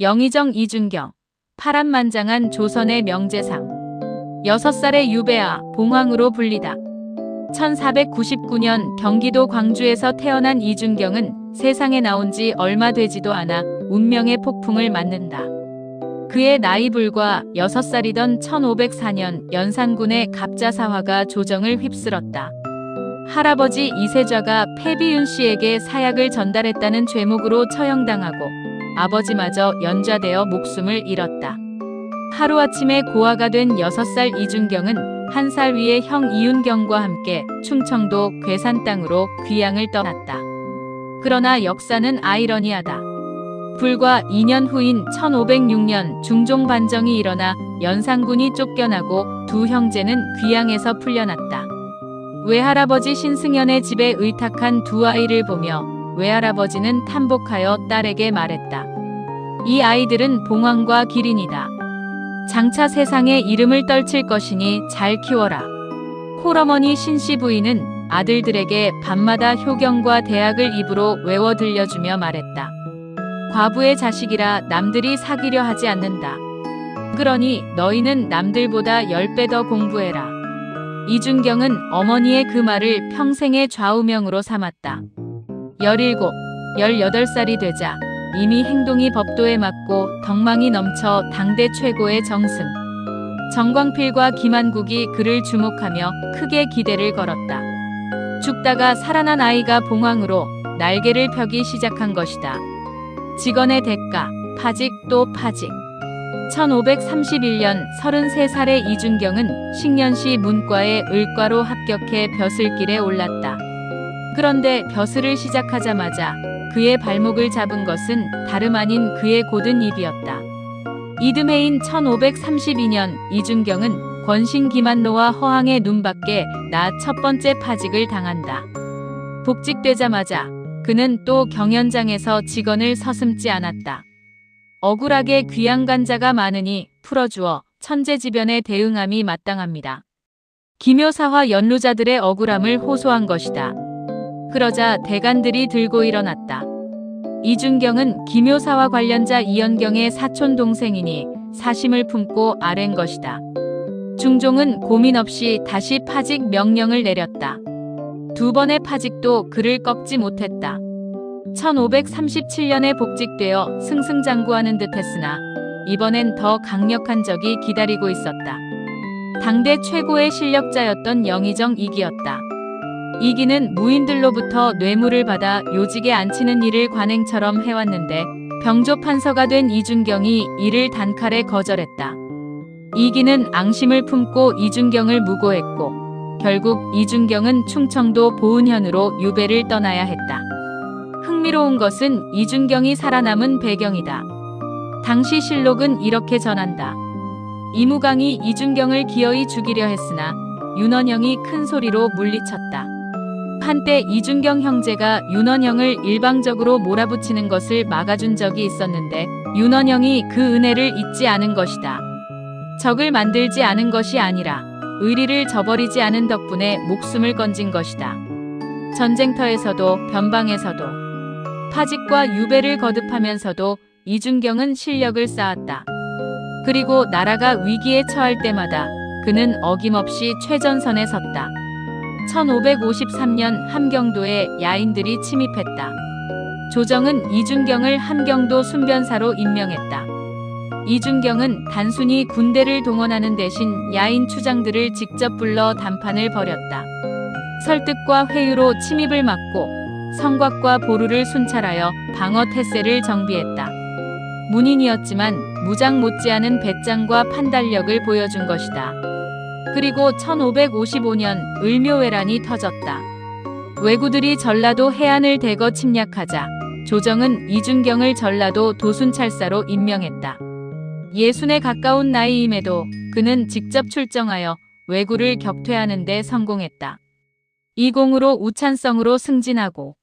영의정 이준경, 파란만장한 조선의 명재상. 6살의 유배아, 봉황으로 불리다. 1499년 경기도 광주에서 태어난 이준경은 세상에 나온 지 얼마 되지도 않아 운명의 폭풍을 맞는다. 그의 나이 불과 6살이던 1504년 연산군의 갑자사화가 조정을 휩쓸었다. 할아버지 이세좌가 패비윤 씨에게 사약을 전달했다는 죄목으로 처형당하고 아버지마저 연좌되어 목숨을 잃었다. 하루아침에 고아가 된 6살 이준경은 1살 위의 형 이윤경과 함께 충청도 괴산 땅으로 귀향을 떠났다. 그러나 역사는 아이러니하다. 불과 2년 후인 1506년 중종 반정이 일어나 연산군이 쫓겨나고 두 형제는 귀양에서 풀려났다. 외할아버지 신승연의 집에 의탁한 두 아이를 보며 외할아버지는 탄복하여 딸에게 말했다. 이 아이들은 봉황과 기린이다. 장차 세상에 이름을 떨칠 것이니 잘 키워라. 홀어머니 신씨 부인은 아들들에게 밤마다 효경과 대학을 입으로 외워 들려주며 말했다. 과부의 자식이라 남들이 사귀려 하지 않는다. 그러니 너희는 남들보다 10배 더 공부해라. 이준경은 어머니의 그 말을 평생의 좌우명으로 삼았다. 17, 18살이 되자 이미 행동이 법도에 맞고 덕망이 넘쳐 당대 최고의 정승. 정광필과 김한국이 그를 주목하며 크게 기대를 걸었다. 죽다가 살아난 아이가 봉황으로 날개를 펴기 시작한 것이다. 직언의 대가, 파직 또 파직. 1531년 33살의 이준경은 식년시 문과에 을과로 합격해 벼슬길에 올랐다. 그런데 벼슬을 시작하자마자 그의 발목을 잡은 것은 다름 아닌 그의 곧은 입이었다. 이듬해인 1532년 이준경은 권신 김한로와 허항의 눈밖에 나 첫 번째 파직을 당한다. 복직되자마자 그는 또 경연장에서 직언을 서슴지 않았다. 억울하게 귀양 간 자가 많으니 풀어주어 천재지변에 대응함이 마땅합니다. 기묘사화 연루자들의 억울함을 호소한 것이다. 그러자 대간들이 들고 일어났다. 이준경은 기묘사화 관련자 이연경의 사촌 동생이니 사심을 품고 아랜 것이다. 중종은 고민 없이 다시 파직 명령을 내렸다. 두 번의 파직도 그를 꺾지 못했다. 1537년에 복직되어 승승장구하는 듯했으나 이번엔 더 강력한 적이 기다리고 있었다. 당대 최고의 실력자였던 영의정 이기였다. 이기는 무인들로부터 뇌물을 받아 요직에 앉히는 일을 관행처럼 해왔는데 병조 판서가 된 이준경이 이를 단칼에 거절했다. 이기는 앙심을 품고 이준경을 무고했고 결국 이준경은 충청도 보은현으로 유배를 떠나야 했다. 흥미로운 것은 이준경이 살아남은 배경이다. 당시 실록은 이렇게 전한다. 이무강이 이준경을 기어이 죽이려 했으나 윤원영이 큰 소리로 물리쳤다. 한때 이준경 형제가 윤원영을 일방적으로 몰아붙이는 것을 막아준 적이 있었는데 윤원영이 그 은혜를 잊지 않은 것이다. 적을 만들지 않은 것이 아니라 의리를 저버리지 않은 덕분에 목숨을 건진 것이다. 전쟁터에서도 변방에서도 파직과 유배를 거듭하면서도 이준경은 실력을 쌓았다. 그리고 나라가 위기에 처할 때마다 그는 어김없이 최전선에 섰다. 1553년 함경도에 야인들이 침입했다. 조정은 이준경을 함경도 순변사로 임명했다. 이준경은 단순히 군대를 동원하는 대신 야인 추장들을 직접 불러 담판을 벌였다. 설득과 회유로 침입을 막고 성곽과 보루를 순찰하여 방어 태세를 정비했다. 문인이었지만 무장 못지않은 배짱과 판단력을 보여준 것이다. 그리고 1555년 을묘회란이 터졌다. 왜구들이 전라도 해안을 대거 침략하자 조정은 이준경을 전라도 도순찰사로 임명했다. 60에 가까운 나이임에도 그는 직접 출정하여 왜구를 격퇴하는 데 성공했다. 이 공으로 우찬성으로 승진하고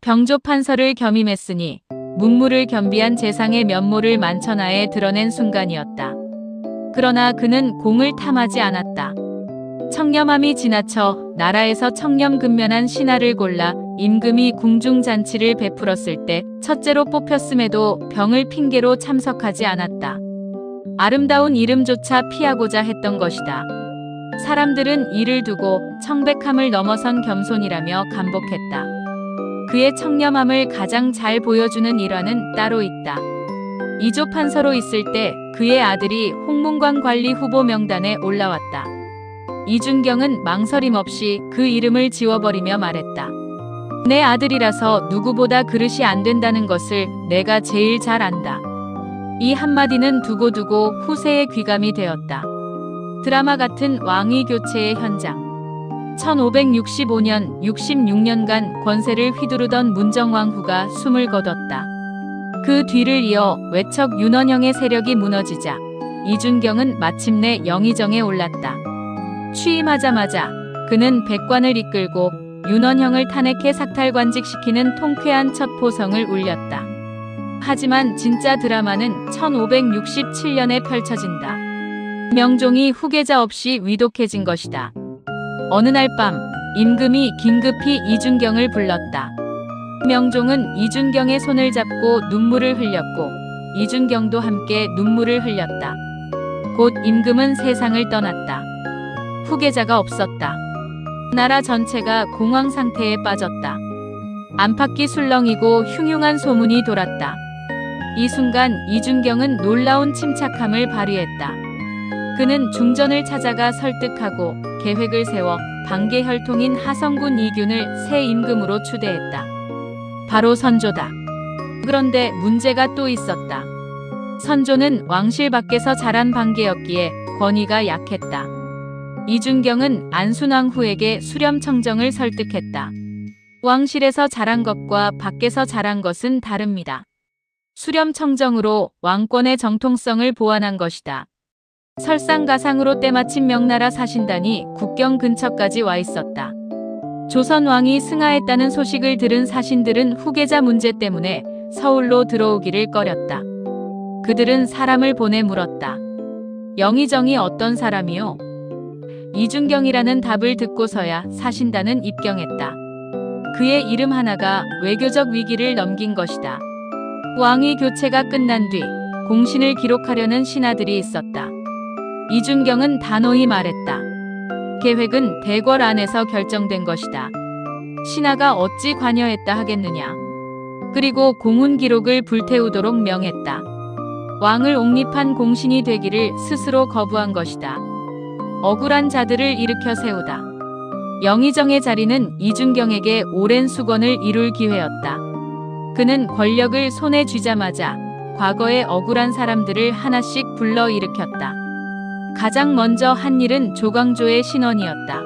병조 판서를 겸임했으니 문무를 겸비한 재상의 면모를 만천하에 드러낸 순간이었다. 그러나 그는 공을 탐하지 않았다. 청렴함이 지나쳐 나라에서 청렴근면한 신하를 골라 임금이 궁중잔치를 베풀었을 때 첫째로 뽑혔음에도 병을 핑계로 참석하지 않았다. 아름다운 이름조차 피하고자 했던 것이다. 사람들은 이를 두고 청백함을 넘어선 겸손이라며 감복했다. 그의 청렴함을 가장 잘 보여주는 일화는 따로 있다. 이조 판서로 있을 때 그의 아들이 홍문관 관리 후보 명단에 올라왔다. 이준경은 망설임 없이 그 이름을 지워버리며 말했다. 내 아들이라서 누구보다 그릇이 안 된다는 것을 내가 제일 잘 안다. 이 한마디는 두고두고 후세의 귀감이 되었다. 드라마 같은 왕위 교체의 현장. 1565년, 66년간 권세를 휘두르던 문정왕후가 숨을 거뒀다. 그 뒤를 이어 외척 윤원형의 세력이 무너지자 이준경은 마침내 영의정에 올랐다. 취임하자마자 그는 백관을 이끌고 윤원형을 탄핵해 삭탈관직시키는 통쾌한 첫 포성을 울렸다. 하지만 진짜 드라마는 1567년에 펼쳐진다. 명종이 후계자 없이 위독해진 것이다. 어느 날 밤 임금이 긴급히 이준경을 불렀다. 명종은 이준경의 손을 잡고 눈물을 흘렸고 이준경도 함께 눈물을 흘렸다. 곧 임금은 세상을 떠났다. 후계자가 없었다. 나라 전체가 공황 상태에 빠졌다. 안팎이 술렁이고 흉흉한 소문이 돌았다. 이 순간 이준경은 놀라운 침착함을 발휘했다. 그는 중전을 찾아가 설득하고 계획을 세워 반계혈통인 하성군 이균을 새 임금으로 추대했다. 바로 선조다. 그런데 문제가 또 있었다. 선조는 왕실 밖에서 자란 반계였기에 권위가 약했다. 이준경은 안순왕후에게 수렴청정을 설득했다. 왕실에서 자란 것과 밖에서 자란 것은 다릅니다. 수렴청정으로 왕권의 정통성을 보완한 것이다. 설상가상으로 때마침 명나라 사신단이 국경 근처까지 와 있었다. 조선 왕이 승하했다는 소식을 들은 사신들은 후계자 문제 때문에 서울로 들어오기를 꺼렸다. 그들은 사람을 보내 물었다. 영의정이 어떤 사람이요? 이준경이라는 답을 듣고서야 사신단은 입경했다. 그의 이름 하나가 외교적 위기를 넘긴 것이다. 왕위 교체가 끝난 뒤 공신을 기록하려는 신하들이 있었다. 이준경은 단호히 말했다. 계획은 대궐 안에서 결정된 것이다. 신하가 어찌 관여했다 하겠느냐. 그리고 공훈 기록을 불태우도록 명했다. 왕을 옹립한 공신이 되기를 스스로 거부한 것이다. 억울한 자들을 일으켜 세우다. 영의정의 자리는 이준경에게 오랜 수건을 이룰 기회였다. 그는 권력을 손에 쥐자마자 과거의 억울한 사람들을 하나씩 불러일으켰다. 가장 먼저 한 일은 조광조의 신원이었다.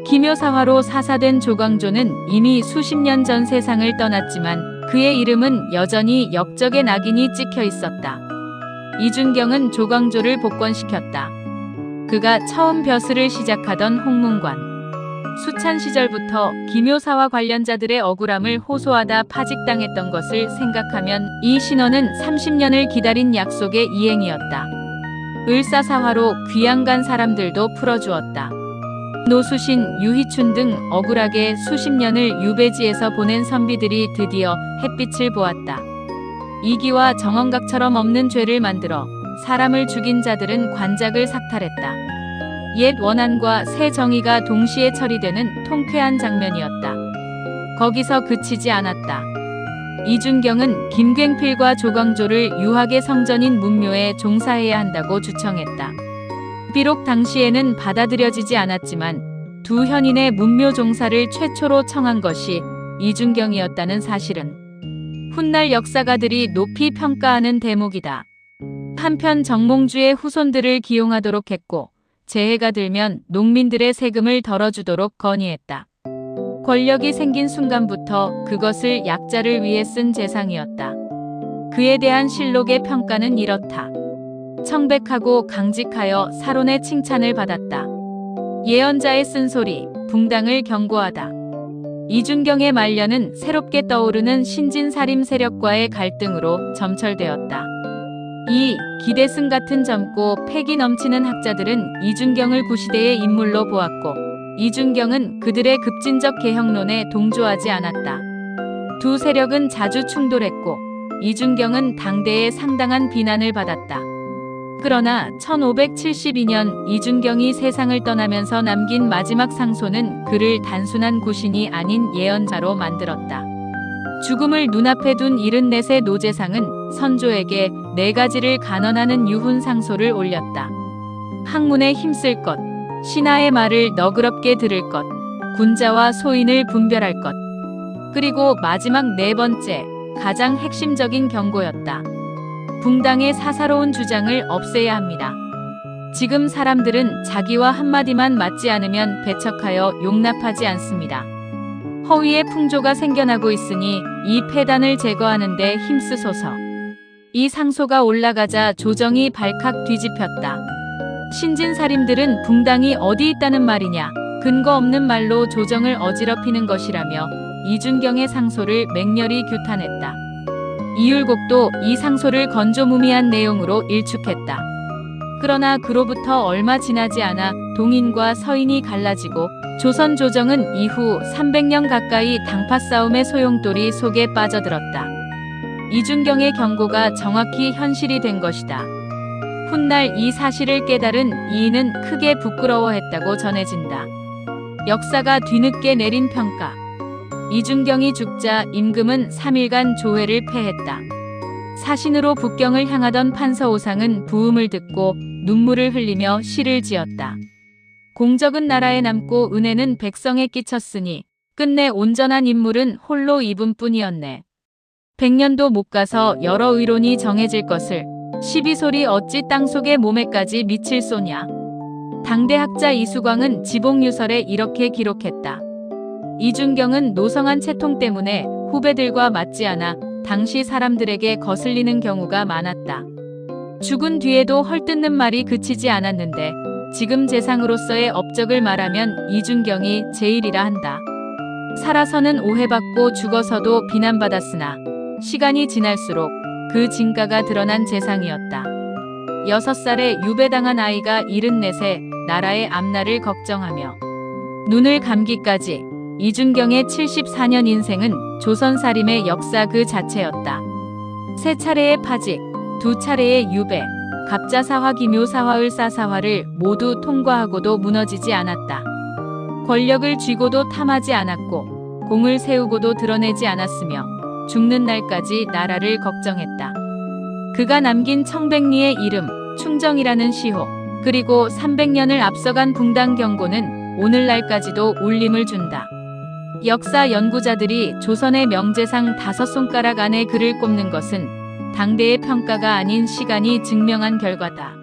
기묘사화로 사사된 조광조는 이미 수십 년 전 세상을 떠났지만 그의 이름은 여전히 역적의 낙인이 찍혀 있었다. 이준경은 조광조를 복권시켰다. 그가 처음 벼슬을 시작하던 홍문관. 수찬 시절부터 기묘사화 관련자들의 억울함을 호소하다 파직당했던 것을 생각하면 이 신원은 30년을 기다린 약속의 이행이었다. 을사사화로 귀양 간 사람들도 풀어주었다. 노수신, 유희춘 등 억울하게 수십 년을 유배지에서 보낸 선비들이 드디어 햇빛을 보았다. 이기와 정언각처럼 없는 죄를 만들어 사람을 죽인 자들은 관작을 삭탈했다. 옛 원한과 새 정의가 동시에 처리되는 통쾌한 장면이었다. 거기서 그치지 않았다. 이준경은 김굉필과 조광조를 유학의 성전인 문묘에 종사해야 한다고 주청했다. 비록 당시에는 받아들여지지 않았지만 두 현인의 문묘 종사를 최초로 청한 것이 이준경이었다는 사실은 훗날 역사가들이 높이 평가하는 대목이다. 한편 정몽주의 후손들을 기용하도록 했고 재해가 들면 농민들의 세금을 덜어주도록 건의했다. 권력이 생긴 순간부터 그것을 약자를 위해 쓴 재상이었다. 그에 대한 실록의 평가는 이렇다. 청백하고 강직하여 사론의 칭찬을 받았다. 예언자의 쓴소리, 붕당을 경고하다. 이준경의 말년은 새롭게 떠오르는 신진사림 세력과의 갈등으로 점철되었다. 이 기대승 같은 젊고 패기 넘치는 학자들은 이준경을 구시대의 인물로 보았고 이준경은 그들의 급진적 개혁론에 동조하지 않았다. 두 세력은 자주 충돌했고 이준경은 당대에 상당한 비난을 받았다. 그러나 1572년 이준경이 세상을 떠나면서 남긴 마지막 상소는 그를 단순한 구신이 아닌 예언자로 만들었다. 죽음을 눈앞에 둔 74세 노재상은 선조에게 4가지를 간언하는 유훈 상소를 올렸다. 학문에 힘쓸 것, 신하의 말을 너그럽게 들을 것, 군자와 소인을 분별할 것. 그리고 마지막 4번째, 가장 핵심적인 경고였다. 붕당의 사사로운 주장을 없애야 합니다. 지금 사람들은 자기와 한마디만 맞지 않으면 배척하여 용납하지 않습니다. 허위의 풍조가 생겨나고 있으니 이 폐단을 제거하는 데 힘쓰소서. 이 상소가 올라가자 조정이 발칵 뒤집혔다. 신진사림들은 붕당이 어디 있다는 말이냐, 근거 없는 말로 조정을 어지럽히는 것이라며 이준경의 상소를 맹렬히 규탄했다. 이율곡도 이 상소를 건조무미한 내용으로 일축했다. 그러나 그로부터 얼마 지나지 않아 동인과 서인이 갈라지고 조선 조정은 이후 300년 가까이 당파 싸움의 소용돌이 속에 빠져들었다. 이준경의 경고가 정확히 현실이 된 것이다. 훗날 이 사실을 깨달은 이인은 크게 부끄러워했다고 전해진다. 역사가 뒤늦게 내린 평가. 이준경이 죽자 임금은 3일간 조회를 폐했다. 사신으로 북경을 향하던 판서오상은 부음을 듣고 눈물을 흘리며 시를 지었다. 공적은 나라에 남고 은혜는 백성에 끼쳤으니 끝내 온전한 인물은 홀로 이분뿐이었네. 100년도 못 가서 여러 의론이 정해질 것을 시비소리 어찌 땅속의 몸에까지 미칠 소냐. 당대 학자 이수광은 지봉유설에 이렇게 기록했다. 이준경은 노성한 채통 때문에 후배들과 맞지 않아 당시 사람들에게 거슬리는 경우가 많았다. 죽은 뒤에도 헐뜯는 말이 그치지 않았는데 지금 재상으로서의 업적을 말하면 이준경이 제일이라 한다. 살아서는 오해받고 죽어서도 비난받았으나 시간이 지날수록 그 진가가 드러난 재상이었다. 6살에 유배당한 아이가 74세 나라의 앞날을 걱정하며 눈을 감기까지 이준경의 74년 인생은 조선살림의 역사 그 자체였다. 3차례의 파직, 2차례의 유배, 갑자사화 기묘사화을 사사화를 모두 통과하고도 무너지지 않았다. 권력을 쥐고도 탐하지 않았고 공을 세우고도 드러내지 않았으며 죽는 날까지 나라를 걱정했다. 그가 남긴 청백리의 이름, 충정이라는 시호, 그리고 300년을 앞서간 붕당 경고는 오늘날까지도 울림을 준다. 역사 연구자들이 조선의 명재상 5손가락 안에 그를 꼽는 것은 당대의 평가가 아닌 시간이 증명한 결과다.